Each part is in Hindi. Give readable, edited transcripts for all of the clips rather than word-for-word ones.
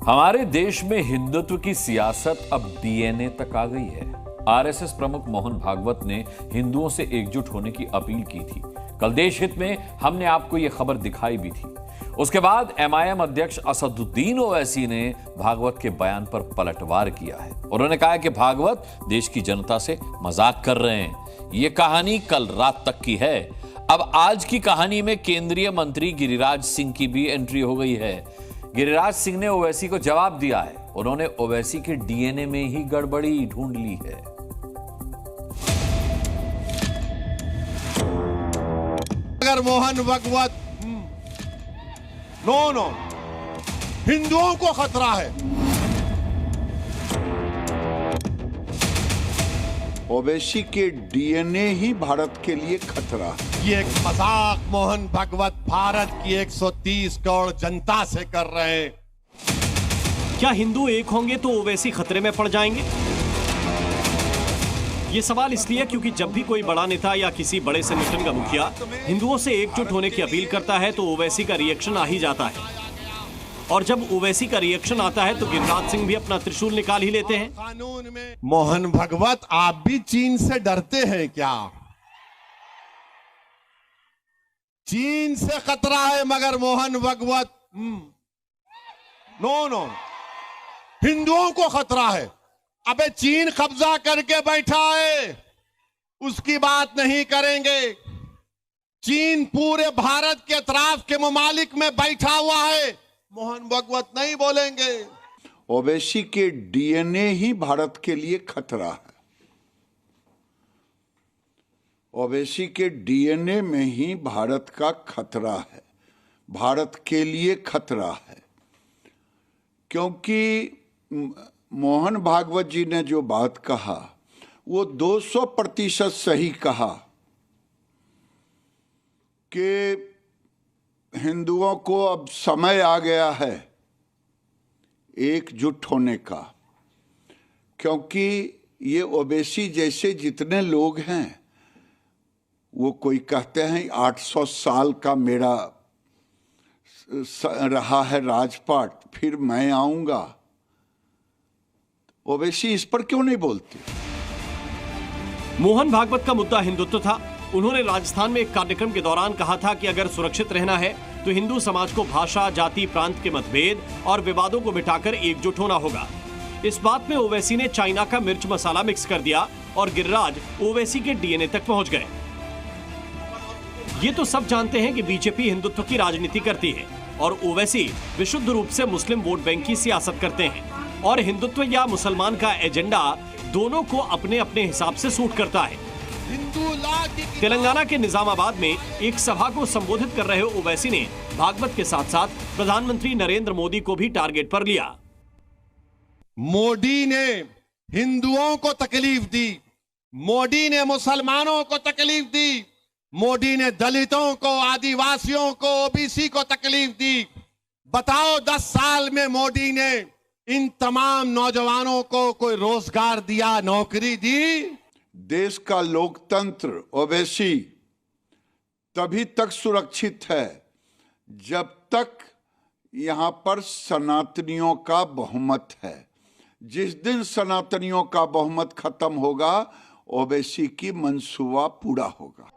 हमारे देश में हिंदुत्व की सियासत अब डीएनए तक आ गई है। आरएसएस प्रमुख मोहन भागवत ने हिंदुओं से एकजुट होने की अपील की थी। कल देश हित में हमने आपको यह खबर दिखाई भी थी। उसके बाद एमआईएम अध्यक्ष असदुद्दीन ओवैसी ने भागवत के बयान पर पलटवार किया है। उन्होंने कहा कि भागवत देश की जनता से मजाक कर रहे हैं। यह कहानी कल रात तक की है। अब आज की कहानी में केंद्रीय मंत्री गिरिराज सिंह की भी एंट्री हो गई है। गिरिराज सिंह ने ओवैसी को जवाब दिया है। उन्होंने ओवैसी के डीएनए में ही गड़बड़ी ढूंढ ली है। अगर मोहन भागवत नो हिंदुओं को खतरा है। ओवैसी के डीएनए ही भारत के लिए खतरा है। ये एक मजाक मोहन भागवत भारत की 130 करोड़ जनता से कर रहे हैं। क्या हिंदू एक होंगे तो ओवैसी खतरे में पड़ जाएंगे? ये सवाल इसलिए क्योंकि जब भी कोई बड़ा नेता या किसी बड़े संगठन का मुखिया हिंदुओं से एकजुट होने की अपील करता है तो ओवैसी का रिएक्शन आ ही जाता है। और जब ओवैसी का रिएक्शन आता है तो गिरिराज सिंह भी अपना त्रिशूल निकाल ही लेते हैं। कानून में मोहन भागवत आप भी चीन से डरते हैं क्या? चीन से खतरा है मगर मोहन भागवत नो हिंदुओं को खतरा है। अबे चीन कब्जा करके बैठा है, उसकी बात नहीं करेंगे। चीन पूरे भारत के अतराफ के ममालिक में बैठा हुआ है, मोहन भागवत नहीं बोलेंगे। ओवैसी के डीएनए ही भारत के लिए खतरा है। ओवैसी के डीएनए में ही भारत का खतरा है, भारत के लिए खतरा है। क्योंकि मोहन भागवत जी ने जो बात कहा वो 200% सही कहा कि हिंदुओं को अब समय आ गया है एकजुट होने का। क्योंकि ये ओवैसी जैसे जितने लोग हैं वो कोई कहते हैं 800 साल का मेरा रहा है राजपाट, फिर मैं आऊंगा। ओवैसी इस पर क्यों नहीं बोलते? मोहन भागवत का मुद्दा हिंदुत्व था। उन्होंने राजस्थान में एक कार्यक्रम के दौरान कहा था कि अगर सुरक्षित रहना है तो हिंदू समाज को भाषा, जाति, प्रांत के मतभेद और विवादों को मिटाकर एकजुट होना होगा। इस बात में ओवैसी ने चाइना का मिर्च मसाला मिक्स कर दिया और गिरिराज ओवैसी के डीएनए तक पहुंच गए। ये तो सब जानते हैं कि बीजेपी हिंदुत्व की राजनीति करती है और ओवैसी विशुद्ध रूप से मुस्लिम वोट बैंक की सियासत करते हैं। और हिंदुत्व या मुसलमान का एजेंडा दोनों को अपने अपने हिसाब से सूट करता है। तेलंगाना के निजामाबाद में एक सभा को संबोधित कर रहे ओवैसी ने भागवत के साथ साथ प्रधानमंत्री नरेंद्र मोदी को भी टारगेट पर लिया। मोदी ने हिंदुओं को तकलीफ दी, मोदी ने मुसलमानों को तकलीफ दी, मोदी ने दलितों को, आदिवासियों को, ओबीसी को तकलीफ दी। बताओ 10 साल में मोदी ने इन तमाम नौजवानों को कोई रोजगार दिया, नौकरी दी? देश का लोकतंत्र ओवैसी तभी तक सुरक्षित है जब तक यहां पर सनातनियों का बहुमत है। जिस दिन सनातनियों का बहुमत खत्म होगा ओवैसी की मंसूबा पूरा होगा।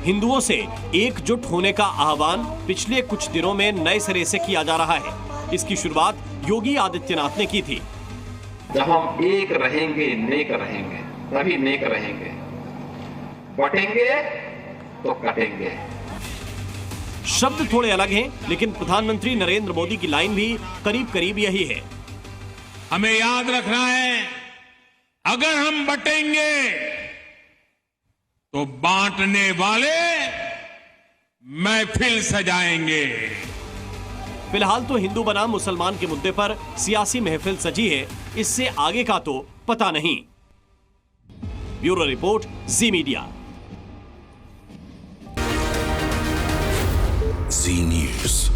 हिंदुओं से एकजुट होने का आह्वान पिछले कुछ दिनों में नए सिरे से किया जा रहा है। इसकी शुरुआत योगी आदित्यनाथ ने की थी। जब हम एक रहेंगे, नेक रहेंगे, तभी नेक रहेंगे। बटेंगे तो कटेंगे। शब्द थोड़े अलग हैं, लेकिन प्रधानमंत्री नरेंद्र मोदी की लाइन भी करीब करीब यही है। हमें याद रखना है, अगर हम बटेंगे तो बांटने वाले महफिल सजाएंगे। फिलहाल तो हिंदू बनाम मुसलमान के मुद्दे पर सियासी महफिल सजी है, इससे आगे का तो पता नहीं। ब्यूरो रिपोर्ट, जी मीडिया। जी न्यूज़।